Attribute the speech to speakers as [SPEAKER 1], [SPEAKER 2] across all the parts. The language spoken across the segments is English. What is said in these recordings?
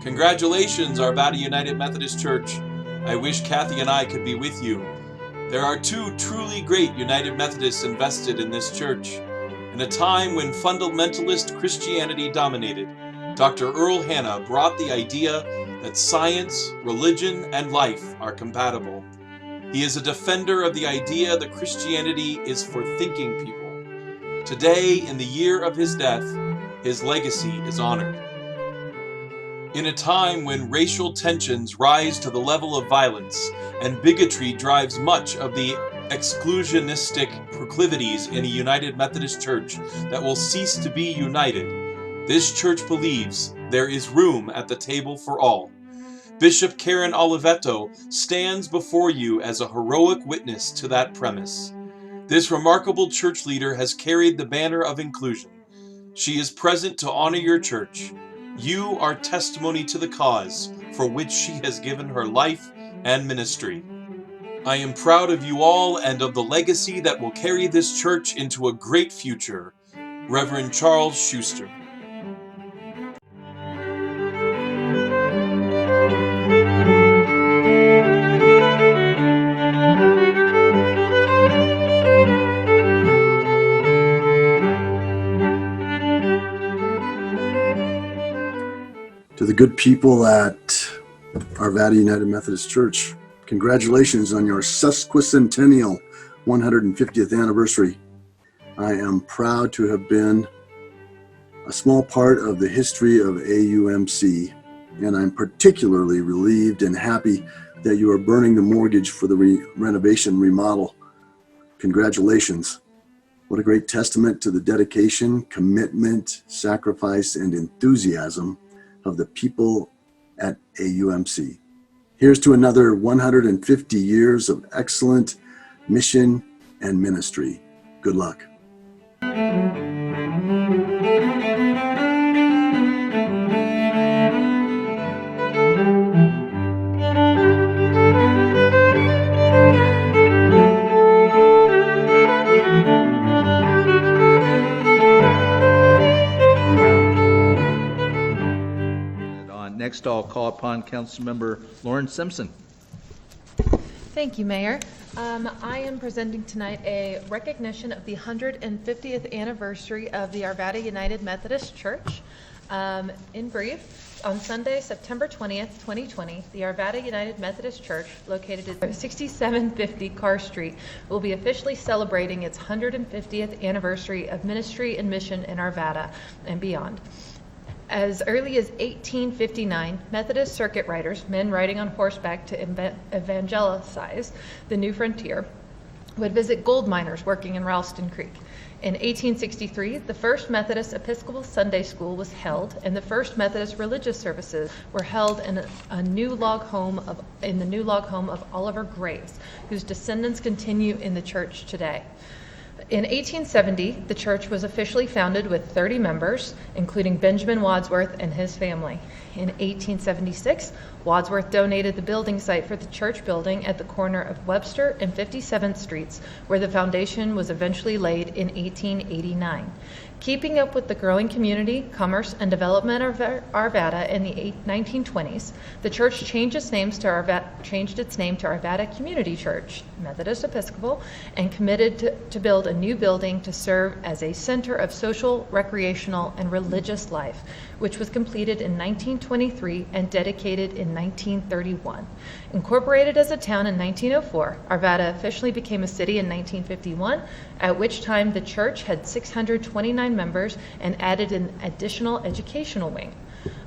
[SPEAKER 1] Congratulations, Arvada United Methodist Church. I wish Kathy and I could be with you. There are two truly great United Methodists invested in this church. In a time when fundamentalist Christianity dominated, Dr. Earl Hanna brought the idea that science, religion, and life are compatible. He is a defender of the idea that Christianity is for thinking people. Today, in the year of his death, his legacy is honored. In a time when racial tensions rise to the level of violence and bigotry drives much of the exclusionistic proclivities in a United Methodist Church that will cease to be united, this church believes there is room at the table for all. Bishop Karen Oliveto stands before you as a heroic witness to that premise. This remarkable church leader has carried the banner of inclusion. She is present to honor your church. You are testimony to the cause for which she has given her life and ministry. I am proud of you all and of the legacy that will carry this church into a great future. Reverend Charles Schuster.
[SPEAKER 2] To the good people at Arvada United Methodist Church, congratulations on your sesquicentennial 150th anniversary. I am proud to have been a small part of the history of AUMC, and I'm particularly relieved and happy that you are burning the mortgage for the renovation remodel. Congratulations. What a great testament to the dedication, commitment, sacrifice, and enthusiasm of the people at AUMC. Here's to another 150 years of excellent mission and ministry. Good luck.
[SPEAKER 3] Next, I'll call upon Councilmember Lauren Simpson.
[SPEAKER 4] Thank you, Mayor. I am presenting tonight a recognition of the 150th anniversary of the Arvada United Methodist Church. In brief, on Sunday, September 20th, 2020, the Arvada United Methodist Church, located at 6750 Carr Street, will be officially celebrating its 150th anniversary of ministry and mission in Arvada and beyond. As early as 1859, Methodist circuit riders, men riding on horseback to evangelize the new frontier, would visit gold miners working in Ralston Creek. In 1863, the first Methodist Episcopal Sunday School was held, and the first Methodist religious services were held in the new log home of Oliver Graves, whose descendants continue in the church today. In 1870, the church was officially founded with 30 members, including Benjamin Wadsworth and his family. In 1876, Wadsworth donated the building site for the church building at the corner of Webster and 57th Streets, where the foundation was eventually laid in 1889. Keeping up with the growing community, commerce, and development of Arvada in the 1920s, the church changed its name to Arvada Community Church, Methodist Episcopal, and committed to build a new building to serve as a center of social, recreational, and religious life, which was completed in 1923 and dedicated in 1931. Incorporated as a town in 1904, Arvada officially became a city in 1951, at which time the church had 629 members and added an additional educational wing.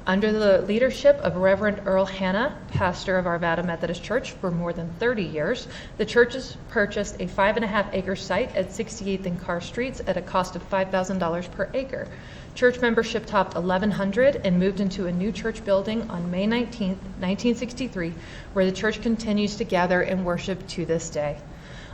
[SPEAKER 4] Under the leadership of Reverend Earl Hanna, pastor of Arvada Methodist Church for more than 30 years, the church has purchased a 5.5-acre site at 68th and Carr Streets at a cost of $5,000 per acre. Church membership topped 1,100 and moved into a new church building on May 19, 1963, where the church continues to gather and worship to this day.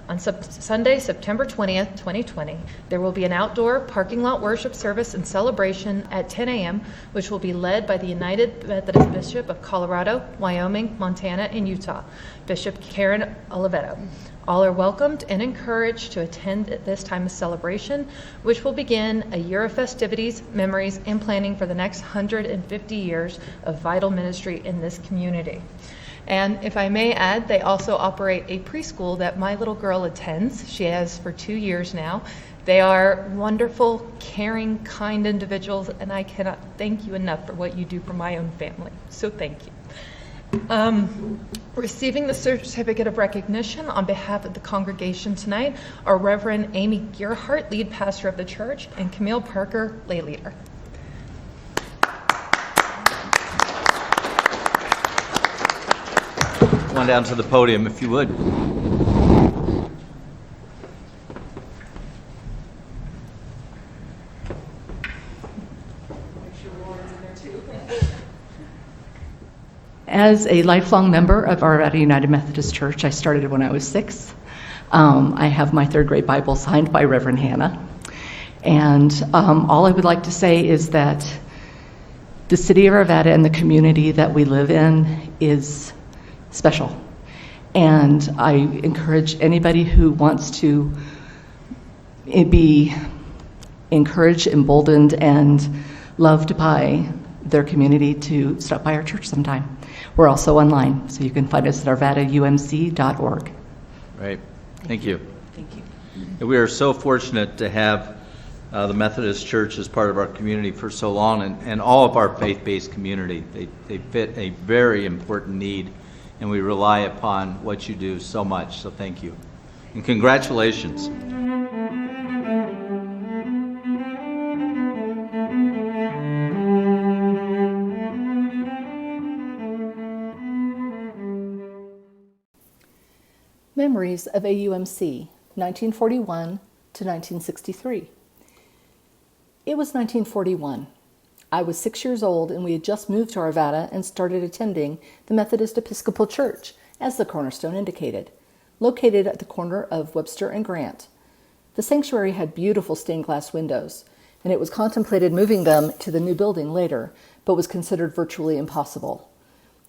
[SPEAKER 4] On Sunday, September 20th, 2020, there will be an outdoor parking lot worship service and celebration at 10 a.m., which will be led by the United Methodist Bishop of Colorado, Wyoming, Montana, and Utah, Bishop Karen Oliveto. All are welcomed and encouraged to attend at this time of celebration, which will begin a year of festivities, memories, and planning for the next 150 years of vital ministry in this community. And if I may add, they also operate a preschool that my little girl attends. She has for 2 years now. They are wonderful, caring, kind individuals, and I cannot thank you enough for what you do for my own family. So thank you. Receiving the certificate of recognition on behalf of the congregation tonight are Reverend Amy Gearhart, lead pastor of the church, and Camille Parker, lay leader.
[SPEAKER 3] Come on down to the podium if you would.
[SPEAKER 5] As a lifelong member of Arvada United Methodist Church, I started when I was 6. I have my 3rd grade Bible signed by Reverend Hannah. And all I would like to say is that the city of Arvada and the community that we live in is special. And I encourage anybody who wants to be encouraged, emboldened, and loved by their community to stop by our church sometime. We're also online, so you can find us at arvadaumc.org.
[SPEAKER 3] Right. Thank you.
[SPEAKER 5] Thank you.
[SPEAKER 3] And we are so fortunate to have the Methodist Church as part of our community for so long, and all of our faith-based community. They fit a very important need, and we rely upon what you do so much, so thank you. And congratulations.
[SPEAKER 6] Memories of AUMC, 1941 to 1963. It was 1941. I was 6 years old and we had just moved to Arvada and started attending the Methodist Episcopal Church, as the cornerstone indicated, located at the corner of Webster and Grant. The sanctuary had beautiful stained glass windows, and it was contemplated moving them to the new building later, but was considered virtually impossible.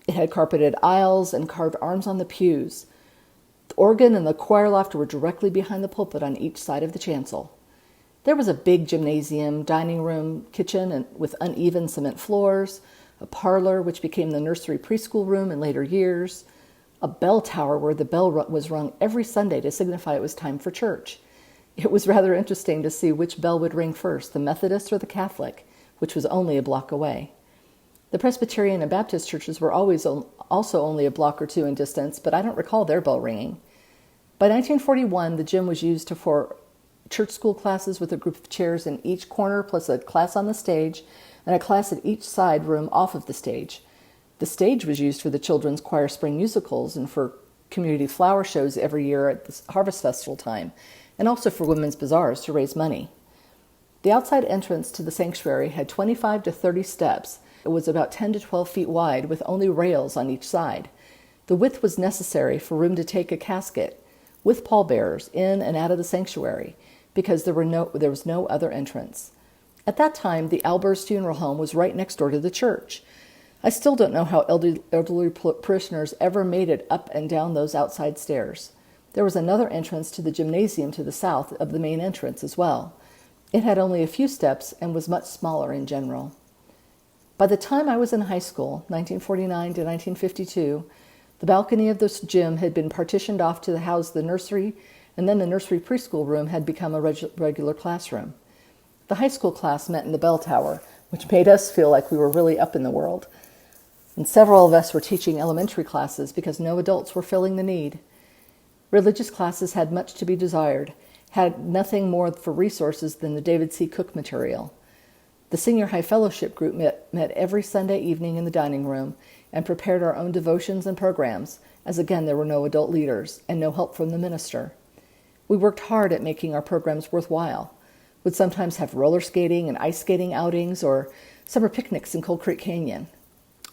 [SPEAKER 6] It had carpeted aisles and carved arms on the pews. The organ and the choir loft were directly behind the pulpit on each side of the chancel. There was a big gymnasium, dining room, kitchen and with uneven cement floors, a parlor which became the nursery preschool room in later years, a bell tower where the bell was rung every Sunday to signify it was time for church. It was rather interesting to see which bell would ring first, the Methodist or the Catholic, which was only a block away. The Presbyterian and Baptist churches were always also only a block or two in distance, but I don't recall their bell ringing. By 1941, the gym was used for church school classes with a group of chairs in each corner, plus a class on the stage, and a class at each side room off of the stage. The stage was used for the children's choir spring musicals and for community flower shows every year at the Harvest Festival time, and also for women's bazaars to raise money. The outside entrance to the sanctuary had 25 to 30 steps. It was about 10 to 12 feet wide with only rails on each side. The width was necessary for room to take a casket with pallbearers in and out of the sanctuary because there was no other entrance. At that time, the Albers Funeral Home was right next door to the church. I still don't know how elderly parishioners ever made it up and down those outside stairs. There was another entrance to the gymnasium to the south of the main entrance as well. It had only a few steps and was much smaller in general. By the time I was in high school, 1949 to 1952, the balcony of this gym had been partitioned off to house the nursery, and then the nursery preschool room had become a regular classroom. The high school class met in the bell tower, which made us feel like we were really up in the world. And several of us were teaching elementary classes because no adults were filling the need. Religious classes had much to be desired, had nothing more for resources than the David C. Cook material. The senior high fellowship group met every Sunday evening in the dining room and prepared our own devotions and programs, as again there were no adult leaders and no help from the minister. We worked hard at making our programs worthwhile, would sometimes have roller skating and ice skating outings or summer picnics in Cold Creek Canyon.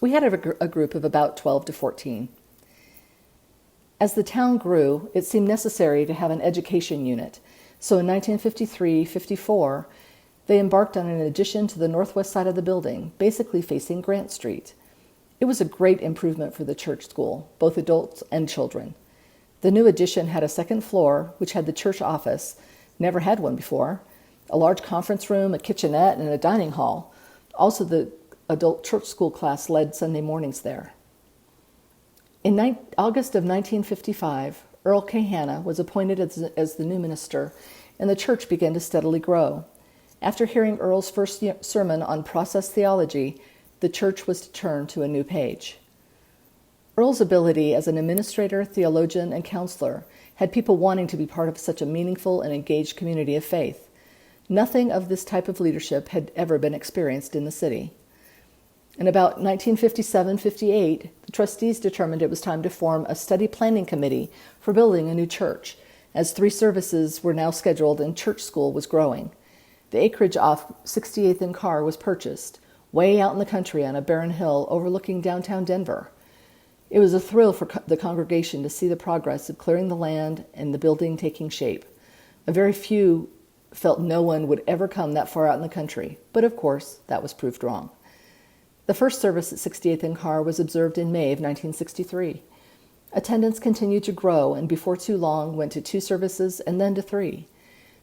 [SPEAKER 6] We had a group of about 12 to 14. As the town grew, it seemed necessary to have an education unit, so in 1953-54, they embarked on an addition to the northwest side of the building, basically facing Grant Street. It was a great improvement for the church school, both adults and children. The new addition had a second floor, which had the church office, never had one before, a large conference room, a kitchenette, and a dining hall. Also, the adult church school class led Sunday mornings there. In August of 1955, Earl K. Hanna was appointed as the new minister, and the church began to steadily grow. After hearing Earl's first sermon on process theology, the church was to turn to a new page. Earl's ability as an administrator, theologian, and counselor had people wanting to be part of such a meaningful and engaged community of faith. Nothing of this type of leadership had ever been experienced in the city. In about 1957-58, the trustees determined it was time to form a study planning committee for building a new church, as 3 services were now scheduled and church school was growing. The acreage off 68th and Carr was purchased, way out in the country on a barren hill overlooking downtown Denver. It was a thrill for the congregation to see the progress of clearing the land and the building taking shape. A very few felt no one would ever come that far out in the country, but of course, that was proved wrong. The first service at 68th and Carr was observed in May of 1963. Attendance continued to grow, and before too long went to 2 services and then to 3.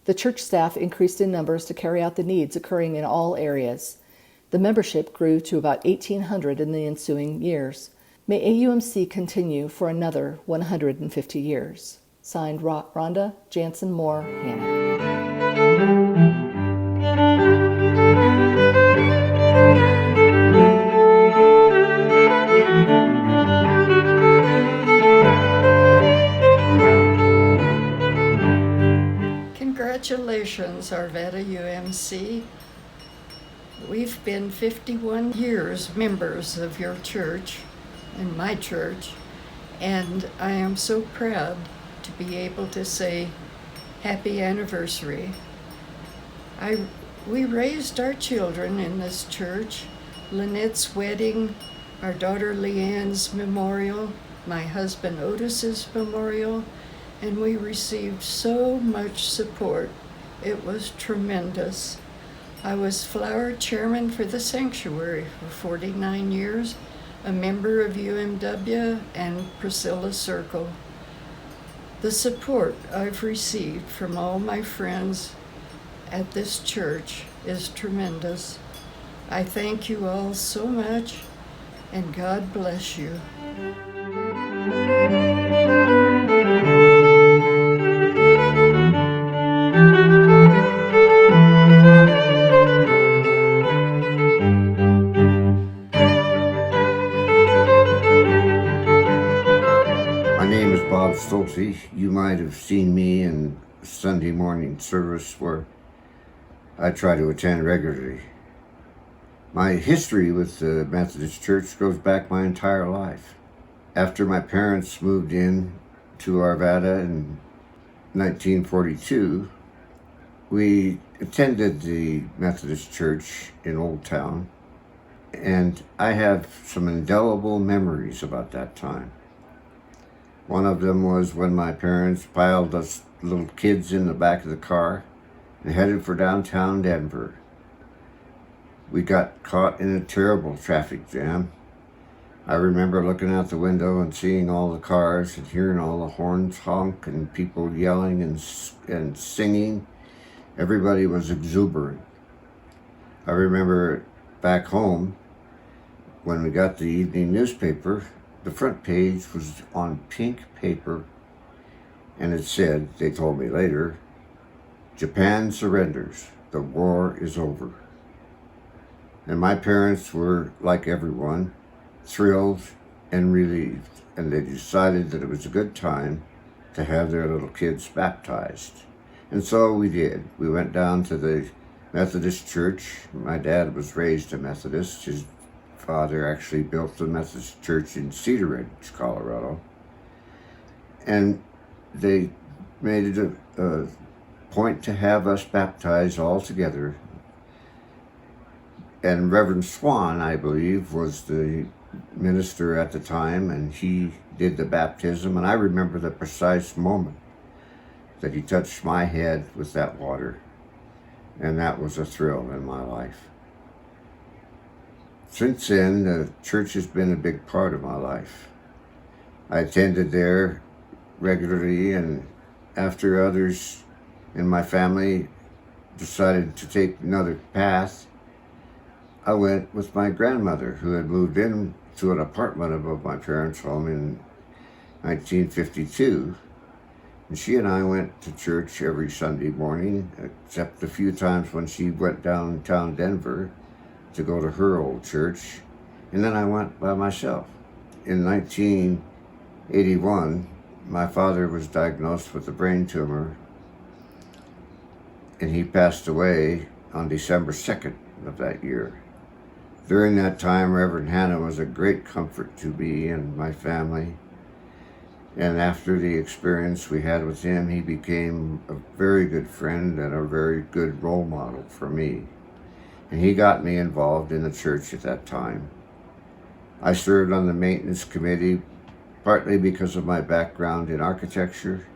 [SPEAKER 6] The church staff increased in numbers to carry out the needs occurring in all areas. The membership grew to about 1,800 in the ensuing years. May AUMC continue for another 150 years. Signed, Rhonda Jansen Moore Hanna.
[SPEAKER 7] Congratulations, Arvada UMC. We've been 51 years members of your church and my church, and I am so proud to be able to say happy anniversary. We raised our children in this church, Lynette's wedding, our daughter Leanne's memorial, my husband Otis's memorial, and we received so much support. It was tremendous. I was flower chairman for the sanctuary for 49 years, a member of UMW and Priscilla Circle. The support I've received from all my friends at this church is tremendous. I thank you all so much, and God bless you.
[SPEAKER 8] My name is Bob Stolte. You might have seen me in Sunday morning service where I try to attend regularly. My history with the Methodist Church goes back my entire life. After my parents moved in to Arvada in 1942, we attended the Methodist Church in Old Town, and I have some indelible memories about that time. One of them was when my parents piled us little kids in the back of the car and headed for downtown Denver. We got caught in a terrible traffic jam. I remember looking out the window and seeing all the cars and hearing all the horns honk and people yelling and singing. Everybody was exuberant. I remember back home when we got the evening newspaper, the front page was on pink paper, and it said, they told me later, "Japan surrenders, the war is over." And my parents were, like everyone, thrilled and relieved, and they decided that it was a good time to have their little kids baptized. And so we did. We went down to the Methodist church. My dad was raised a Methodist. His father actually built the Methodist church in Cedar Ridge, Colorado. And they made it a point to have us baptized all together. And Reverend Swan, I believe, was the minister at the time, and he did the baptism. And I remember the precise moment that he touched my head with that water. And that was a thrill in my life. Since then, the church has been a big part of my life. I attended there regularly, and after others in my family decided to take another path, I went with my grandmother, who had moved in to an apartment above my parents' home in 1952. And she and I went to church every Sunday morning, except a few times when she went downtown Denver to go to her old church. And then I went by myself. In 1981, my father was diagnosed with a brain tumor, and he passed away on December 2nd of that year. During that time, Reverend Hannah was a great comfort to me and my family. And after the experience we had with him, he became a very good friend and a very good role model for me. And he got me involved in the church at that time. I served on the maintenance committee, partly because of my background in architecture,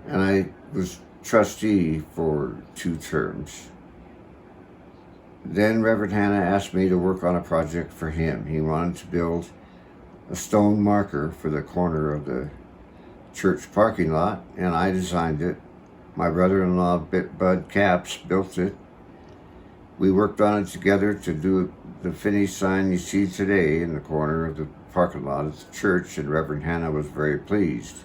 [SPEAKER 8] and I was trustee for 2 terms. Then Reverend Hannah asked me to work on a project for him. He wanted to build a stone marker for the corner of the church parking lot, and I designed it. My brother-in-law, Bud Capps, built it. We worked on it together to do the finished sign you see today in the corner of the parking lot at the church, and Reverend Hannah was very pleased.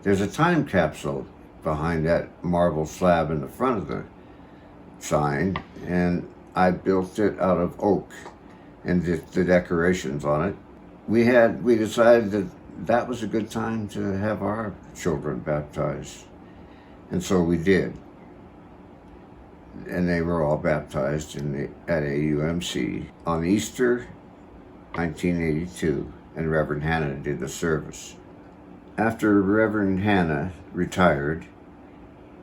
[SPEAKER 8] There's a time capsule behind that marble slab in the front of the sign, and I built it out of oak and did the decorations on it. We decided that was a good time to have our children baptized, and so we did. And they were all baptized at AUMC on Easter 1982, and Reverend Hannah did the service. After Reverend Hannah retired,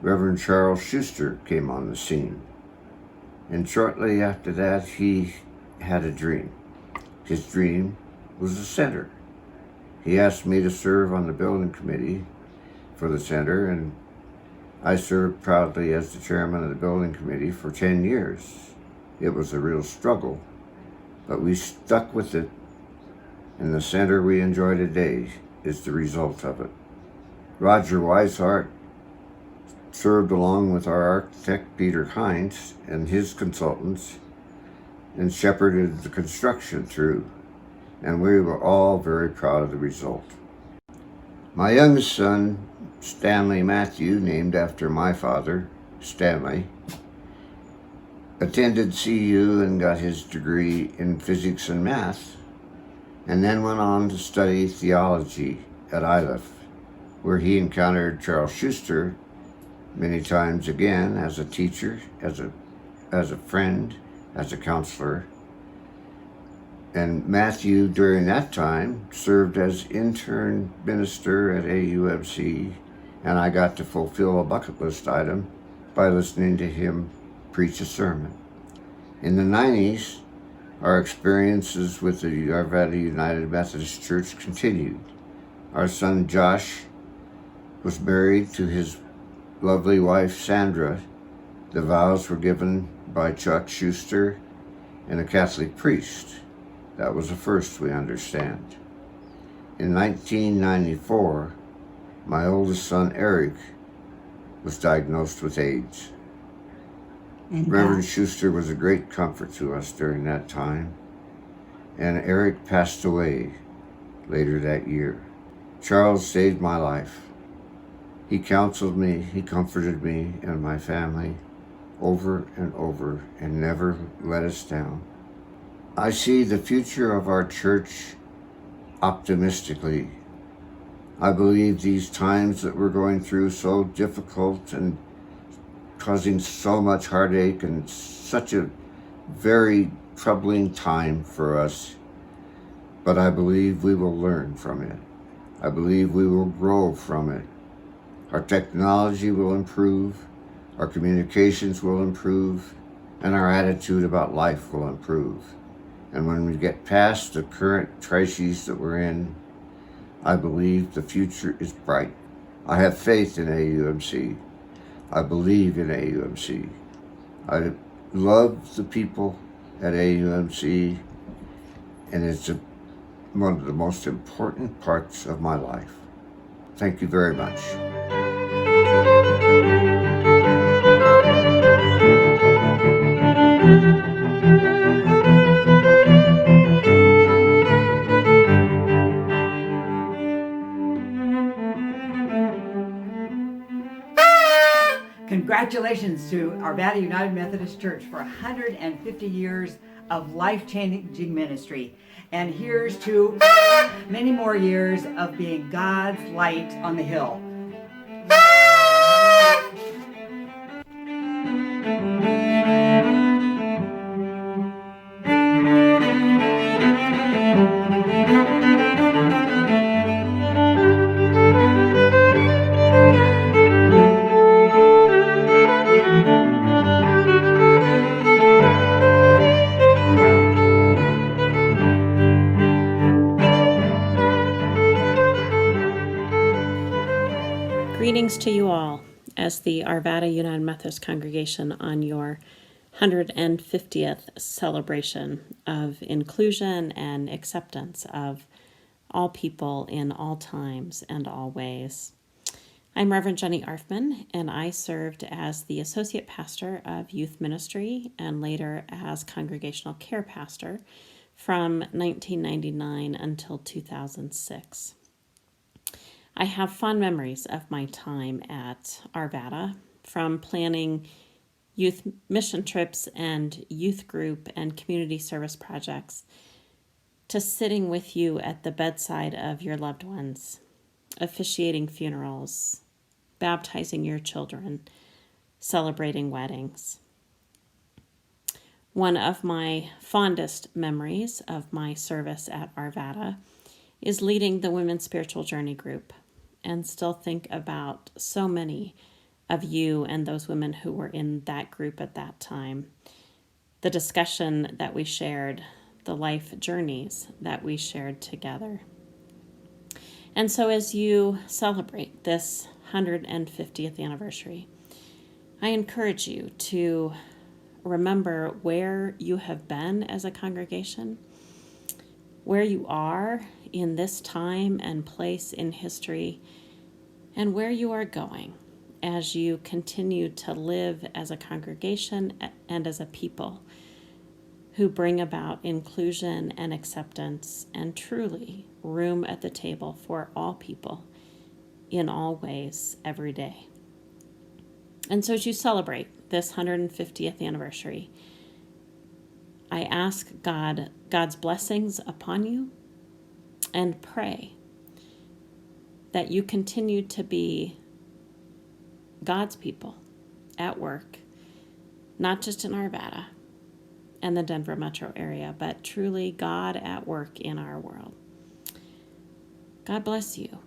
[SPEAKER 8] Reverend Charles Schuster came on the scene. And shortly after that, he had a dream. His dream was a center. He asked me to serve on the building committee for the center, and I served proudly as the chairman of the building committee for 10 years. It was a real struggle, but we stuck with it, and the center we enjoy today is the result of it. Roger Weishart served along with our architect Peter Hines and his consultants and shepherded the construction through, and we were all very proud of the result. My youngest son, Stanley Matthew, named after my father, Stanley, attended CU and got his degree in physics and math, and then went on to study theology at Iliff, where he encountered Charles Schuster many times again as a teacher, as a friend, as a counselor. And Matthew, during that time, served as intern minister at AUMC, and I got to fulfill a bucket list item by listening to him preach a sermon. In the 90s, our experiences with the Arvada United Methodist Church continued. Our son Josh was married to his lovely wife Sandra. The vows were given by Chuck Schuster and a Catholic priest. That was a first, we understand. In 1994, my oldest son Eric was diagnosed with AIDS. Reverend Schuster was a great comfort to us during that time, and Eric passed away later that year. Charles saved my life. He counseled me, he comforted me and my family over and over and never let us down. I see the future of our church optimistically. I believe these times that we're going through, so difficult and causing so much heartache and such a very troubling time for us, but I believe we will learn from it. I believe we will grow from it. Our technology will improve, our communications will improve, and our attitude about life will improve. And when we get past the current crises that we're in, I believe the future is bright. I have faith in AUMC. I believe in AUMC. I love the people at AUMC, and it's one of the most important parts of my life. Thank you very much.
[SPEAKER 9] Congratulations to Arvada United Methodist Church for 150 years of life-changing ministry. And here's to many more years of being God's light on the hill.
[SPEAKER 10] Greetings to you all as the Arvada United Methodist congregation on your 150th celebration of inclusion and acceptance of all people in all times and all ways. I'm Reverend Jenny Arfman, and I served as the Associate Pastor of Youth Ministry and later as Congregational Care Pastor from 1999 until 2006. I have fond memories of my time at Arvada, from planning youth mission trips and youth group and community service projects, to sitting with you at the bedside of your loved ones, officiating funerals, baptizing your children, celebrating weddings. One of my fondest memories of my service at Arvada is leading the Women's Spiritual Journey group, and still think about so many of you and those women who were in that group at that time. The discussion that we shared, the life journeys that we shared together. And so as you celebrate this 150th anniversary, I encourage you to remember where you have been as a congregation, where you are in this time and place in history, and where you are going as you continue to live as a congregation and as a people who bring about inclusion and acceptance and truly room at the table for all people in all ways every day. And so as you celebrate this 150th anniversary, I ask God's blessings upon you, and pray that you continue to be God's people at work, not just in Arvada and the Denver metro area, but truly God at work in our world. God bless you,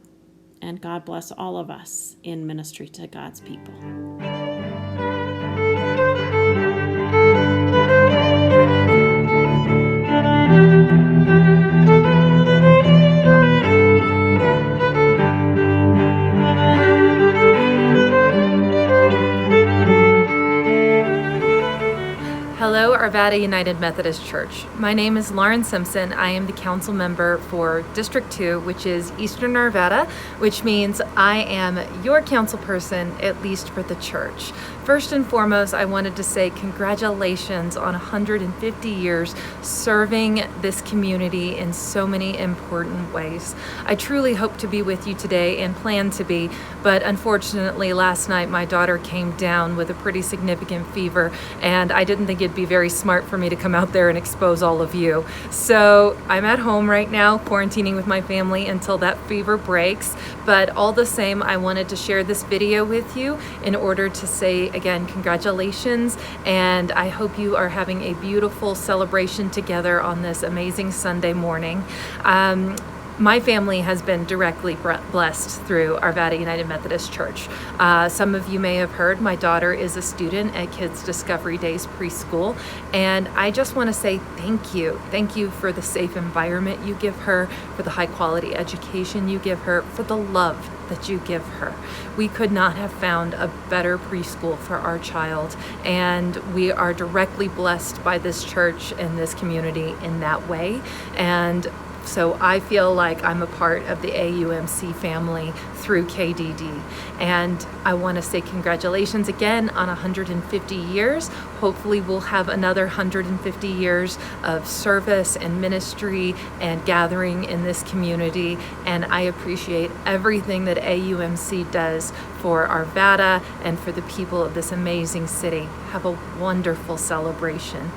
[SPEAKER 10] and God bless all of us in ministry to God's people.
[SPEAKER 4] Hello, Arvada United Methodist Church. My name is Lauren Simpson. I am the council member for District 2, which is Eastern Arvada, which means I am your council person, at least for the church. First and foremost, I wanted to say congratulations on 150 years serving this community in so many important ways. I truly hope to be with you today and plan to be, but unfortunately last night my daughter came down with a pretty significant fever, and I didn't think it'd be very smart for me to come out there and expose all of you. So I'm at home right now, quarantining with my family until that fever breaks, but all the same, I wanted to share this video with you in order to say again, congratulations, and I hope you are having a beautiful celebration together on this amazing Sunday morning. My family has been directly blessed through Arvada United Methodist Church. Some of you may have heard my daughter is a student at Kids Discovery Days Preschool, and I just want to say thank you. Thank you for the safe environment you give her, for the high quality education you give her, for the love that you give her. We could not have found a better preschool for our child, and we are directly blessed by this church and this community in that way. And So I feel like I'm a part of the AUMC family through KDD. And I want to say congratulations again on 150 years. Hopefully we'll have another 150 years of service and ministry and gathering in this community. And I appreciate everything that AUMC does for Arvada and for the people of this amazing city. Have a wonderful celebration.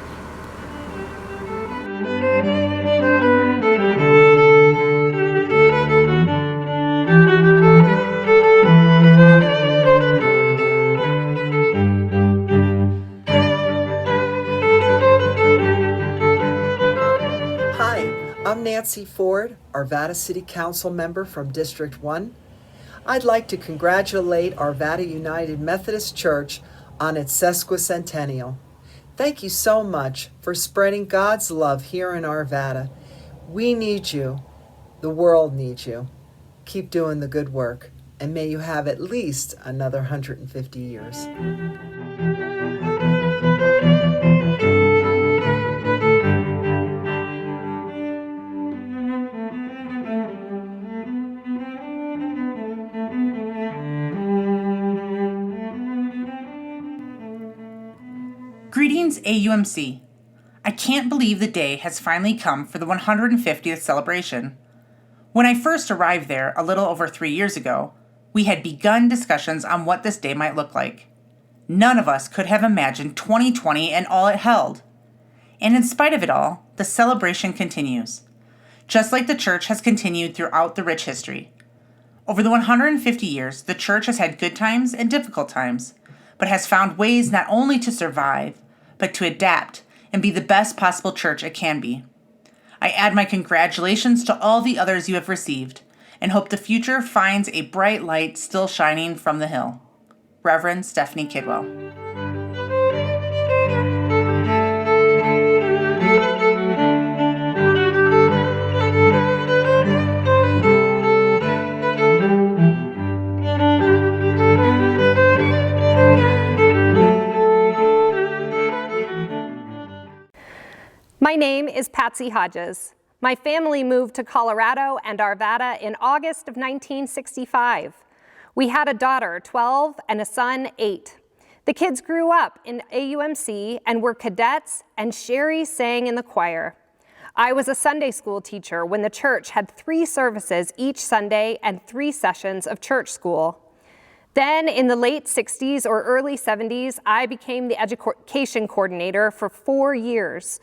[SPEAKER 11] Hi, I'm Nancy Ford, Arvada City Council member from District 1. I'd like to congratulate Arvada United Methodist Church on its sesquicentennial. Thank you so much for spreading God's love here in Arvada. We need you. The world needs you. Keep doing the good work, and may you have at least another 150 years.
[SPEAKER 12] Greetings, AUMC. I can't believe the day has finally come for the 150th celebration. When I first arrived there a little over 3 years ago, we had begun discussions on what this day might look like. None of us could have imagined 2020 and all it held. And in spite of it all, the celebration continues, just like the church has continued throughout the rich history. Over the 150 years, the church has had good times and difficult times, but has found ways not only to survive, but to adapt and be the best possible church it can be. I add my congratulations to all the others you have received, and hope the future finds a bright light still shining from the hill. Reverend Stephanie Kidwell.
[SPEAKER 13] My name is Patsy Hodges. My family moved to Colorado and Arvada in August of 1965. We had a daughter, 12, and a son, 8. The kids grew up in AUMC and were cadets, and Sherry sang in the choir. I was a Sunday school teacher when the church had 3 services each Sunday and 3 sessions of church school. Then in the late 60s or early 70s, I became the education coordinator for 4 years.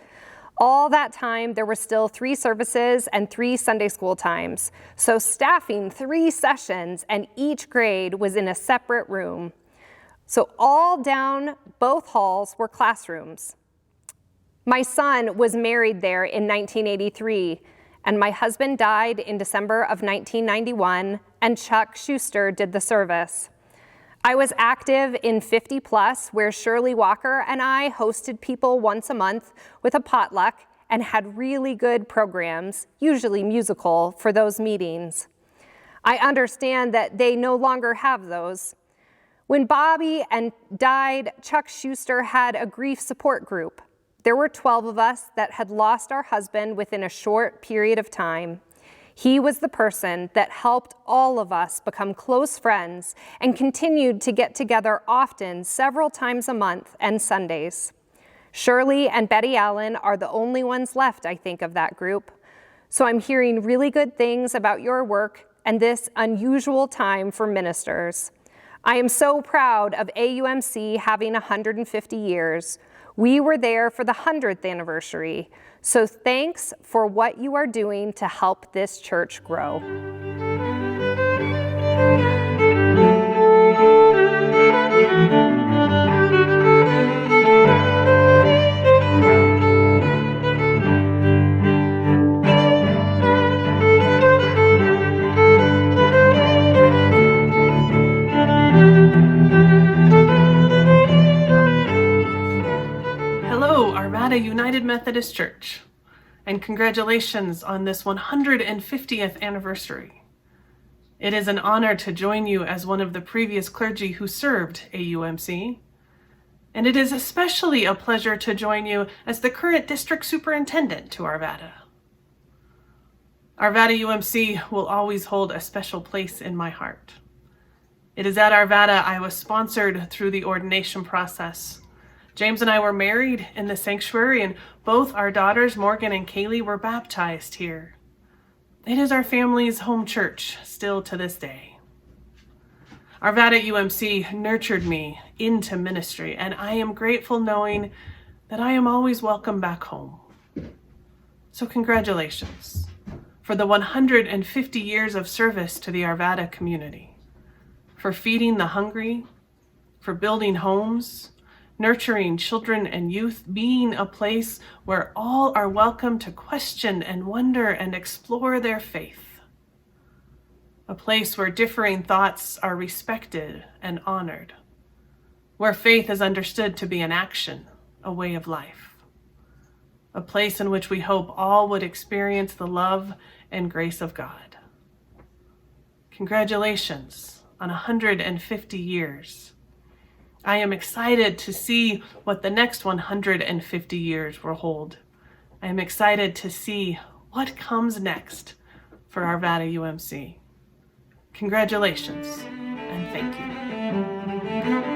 [SPEAKER 13] All that time, there were still 3 services and 3 Sunday school times. So staffing 3 sessions and each grade was in a separate room. So all down both halls were classrooms. My son was married there in 1983, and my husband died in December of 1991, and Chuck Schuster did the service. I was active in 50 Plus, where Shirley Walker and I hosted people once a month with a potluck and had really good programs, usually musical, for those meetings. I understand that they no longer have those. When Bobby died, Chuck Schuster had a grief support group. There were 12 of us that had lost our husband within a short period of time. He was the person that helped all of us become close friends and continued to get together often, several times a month and Sundays. Shirley and Betty Allen are the only ones left, I think, of that group. So I'm hearing really good things about your work and this unusual time for ministers. I am so proud of AUMC having 150 years. We were there for the 100th anniversary. So thanks for what you are doing to help this church grow.
[SPEAKER 14] Hello, Arvada United Methodist Church, and congratulations on this 150th anniversary. It is an honor to join you as one of the previous clergy who served AUMC, and it is especially a pleasure to join you as the current district superintendent to Arvada. Arvada UMC will always hold a special place in my heart. It is at Arvada I was sponsored through the ordination process. James and I were married in the sanctuary, and both our daughters, Morgan and Kaylee, were baptized here. It is our family's home church still to this day. Arvada UMC nurtured me into ministry, and I am grateful knowing that I am always welcome back home. So congratulations for the 150 years of service to the Arvada community, for feeding the hungry, for building homes, nurturing children and youth, being a place where all are welcome to question and wonder and explore their faith. A place where differing thoughts are respected and honored, where faith is understood to be an action, a way of life. A place in which we hope all would experience the love and grace of God. Congratulations on 150 years. I am excited to see what the next 150 years will hold. I am excited to see what comes next for Arvada UMC. Congratulations and thank you.